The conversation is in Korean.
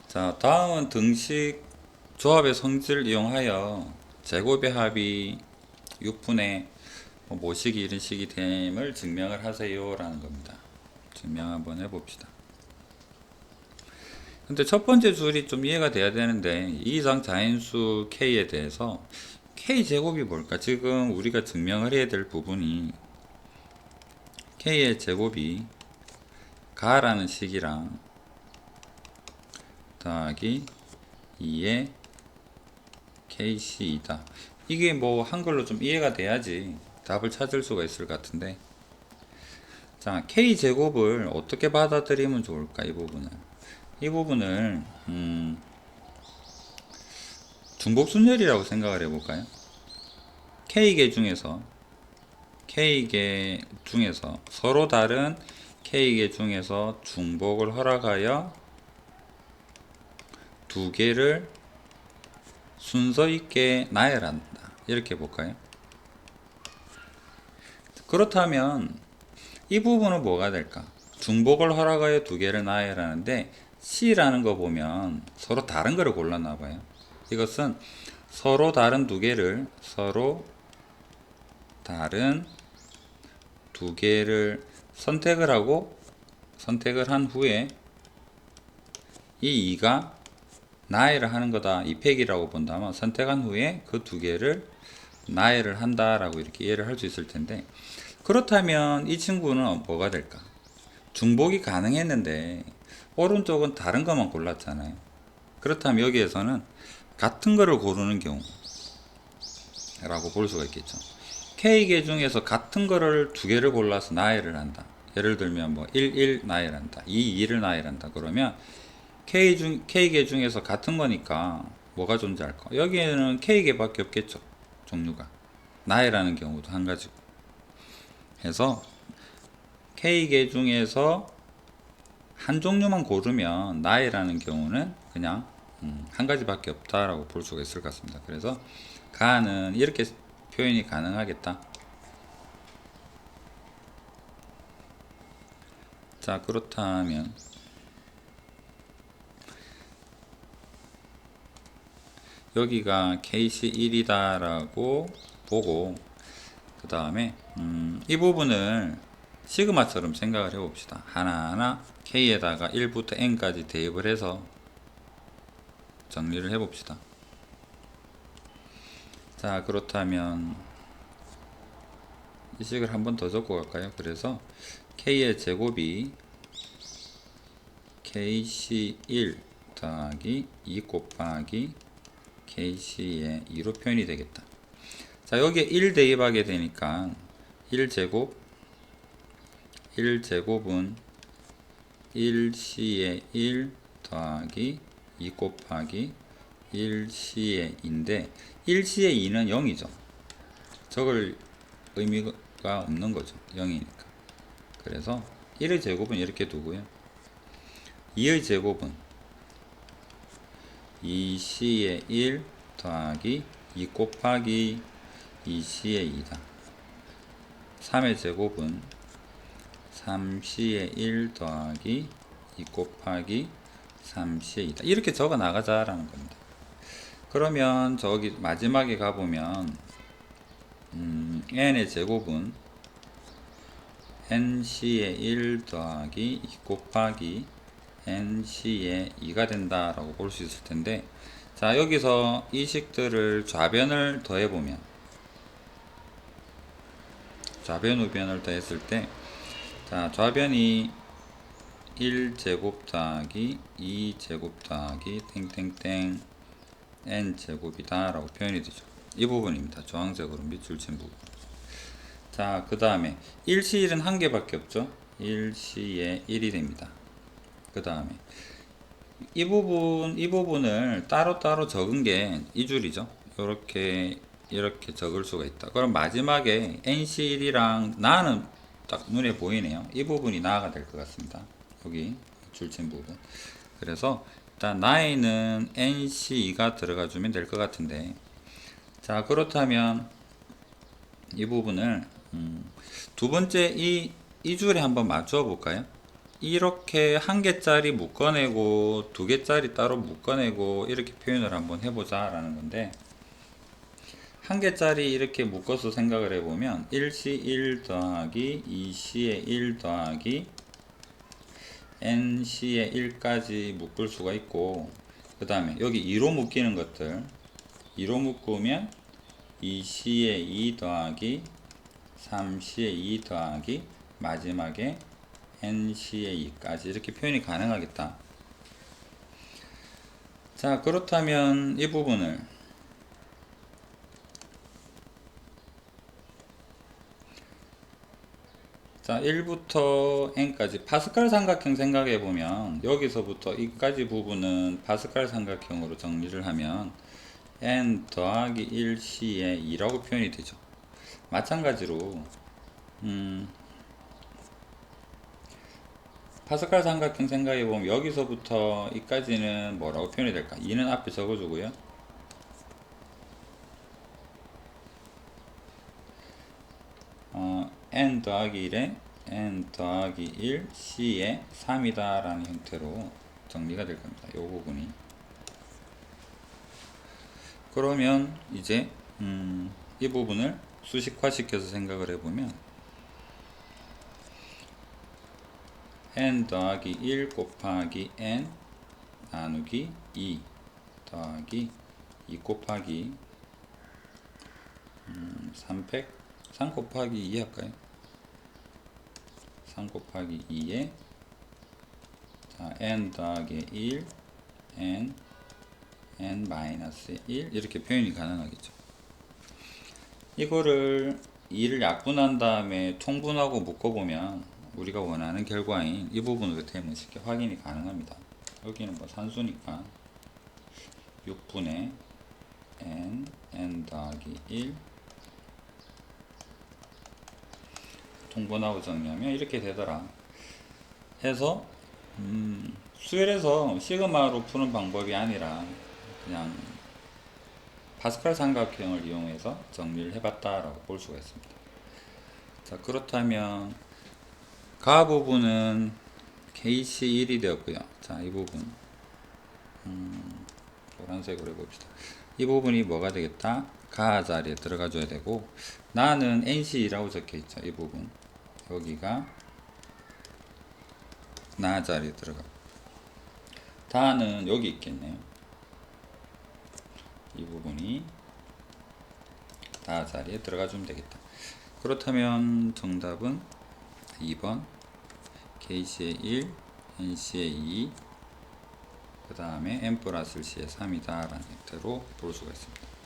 자, 다음은 등식 조합의 성질을 이용하여 제곱의 합이 6분의 모식이 이런 식이 됨을 증명을 하세요 라는 겁니다. 증명 한번 해봅시다. 근데 첫 번째 줄이 좀 이해가 돼야 되는데, 이 이상 자인수 k에 대해서 k제곱이 뭘까? 지금 우리가 증명을 해야 될 부분이 k의 제곱이 가라는 식이랑 더하기 2의 KC이다. 이게 뭐 한글로 좀 이해가 돼야지 답을 찾을 수가 있을 것 같은데, 자, K제곱을 어떻게 받아들이면 좋을까? 이 부분을 중복순열이라고 생각을 해볼까요? K개 중에서 서로 다른 K개 중에서 중복을 허락하여 두 개를 순서 있게 나열한다, 이렇게 볼까요? 그렇다면 이 부분은 뭐가 될까? 중복을 허락하여 두 개를 나열하는데, C라는 거 보면 서로 다른 거를 골랐나 봐요. 이것은 서로 다른 두 개를 선택을 한 후에 이 2가 나열을 하는 거다, 이 팩이라고 본다면 선택한 후에 그 두 개를 나열을 한다라고 이렇게 이해를 할 수 있을 텐데, 그렇다면 이 친구는 뭐가 될까? 중복이 가능했는데 오른쪽은 다른 것만 골랐잖아요. 그렇다면 여기에서는 같은 거를 고르는 경우라고 볼 수가 있겠죠. K개 중에서 같은 거를 두 개를 골라서 나열을 한다. 예를 들면 뭐 1 나열한다, 2 2를 나열한다. 그러면 K개 중에서 같은 거니까 뭐가 존재할까? 여기에는 K개밖에 없겠죠. 종류가. 나열하는 경우도 한 가지고 해서 K개 중에서 한 종류만 고르면 나이라는 경우는 그냥 한 가지밖에 없다라고 볼 수가 있을 것 같습니다. 그래서 가는 이렇게 표현이 가능하겠다. 자, 그렇다면 여기가 KC1이다 라고 보고, 그 다음에 이 부분을 시그마처럼 생각을 해봅시다. 하나하나 K에다가 1부터 N까지 대입을 해서 정리를 해봅시다. 자, 그렇다면 이 식을 한 번 더 적고 갈까요? 그래서 K의 제곱이 KC1 더하기 2 곱하기 KC의 2로 표현이 되겠다. 자, 여기에 1 대입하게 되니까 1제곱은 1C의 1 더하기 2 곱하기 1C의 2인데, 1C의 2는 0이죠. 적을 의미가 없는 거죠. 0이니까. 그래서 1의 제곱은 이렇게 두고요. 2의 제곱은 2C의 1 더하기 2 곱하기 2C의 2다. 3의 제곱은 3C의 1 더하기 2 곱하기 3C의 2다. 이렇게 적어 나가자라는 겁니다. 그러면 저기 마지막에 가보면 n의 제곱은 nc의 1 더하기 2 곱하기 nc의 2가 된다라고 볼 수 있을 텐데, 자, 여기서 이 식들을 좌변을 더해보면, 좌변 우변을 더했을 때, 자, 좌변이 1제곱 더하기 2제곱 더하기 땡땡땡 n제곱이다 라고 표현이 되죠. 이 부분입니다. 주황색으로 밑줄 친 부분. 자, 그 다음에 1C1은 한 개밖에 없죠. 1C에 1이 됩니다. 그 다음에 이 부분을 따로따로 적은 게 이 줄이죠. 이렇게 적을 수가 있다. 그럼 마지막에 NC1이랑 나는 딱 눈에 보이네요. 이 부분이 나가 될 것 같습니다. 여기 줄친 부분. 그래서 일단 나에는 NC2가 들어가 주면 될 것 같은데, 자, 그렇다면 이 부분을 두 번째 이 줄에 한번 맞춰 볼까요? 이렇게 한 개짜리 묶어내고 두 개짜리 따로 묶어내고 이렇게 표현을 한번 해보자 라는 건데, 한 개짜리 이렇게 묶어서 생각을 해보면 1시 1 더하기 2시에 1 더하기 n시에 1까지 묶을 수가 있고, 그 다음에 여기 2로 묶이는 것들 2로 묶으면 2시에 2 더하기 3시에 2 더하기 마지막에 n시에 2까지 이렇게 표현이 가능하겠다. 자, 그렇다면 이 부분을 자 1부터 n까지 파스칼 삼각형 생각해 보면 여기서부터 이까지 부분은 파스칼 삼각형으로 정리를 하면 n 더하기 1시에 2라고 표현이 되죠. 마찬가지로 파스칼 삼각형 생각해 보면 여기서부터 이까지는 뭐라고 표현이 될까? 2는 앞에 적어주고요. n 더하기 1에 n 더하기 1 c에 3이다 라는 형태로 정리가 될 겁니다. 이 부분이. 그러면 이제 이 부분을 수식화 시켜서 생각을 해보면 n 더하기 1 곱하기 n 나누기 2 더하기 2 곱하기 3 곱하기 2 할까요? 3 곱하기 2에 자, n 더하기 1 n 마이너스 1 이렇게 표현이 가능하겠죠. 이거를 2를 약분한 다음에 통분하고 묶어보면 우리가 원하는 결과인 이 부분으로 되면 쉽게 확인이 가능합니다. 여기는 뭐 산수니까 6분의 n 더하기 1 통분하고 정리하면 이렇게 되더라 해서 수열에서 시그마로 푸는 방법이 아니라 그냥 파스칼 삼각형을 이용해서 정리를 해봤다라고 볼 수가 있습니다. 자, 그렇다면 가 부분은 KC1이 되었고요. 자, 이 부분 노란색으로 해봅시다. 이 부분이 뭐가 되겠다? 가 자리에 들어가 줘야 되고, 나는 NC2라고 적혀 있죠. 이 부분 여기가 나 자리에 들어가, 다는 여기 있겠네요. 이 부분이 다 자리에 들어가 주면 되겠다. 그렇다면 정답은 2번 KC의 1, NC의 2, 그 다음에 n 플러스 C의 3이다 라는 형태로 볼 수가 있습니다.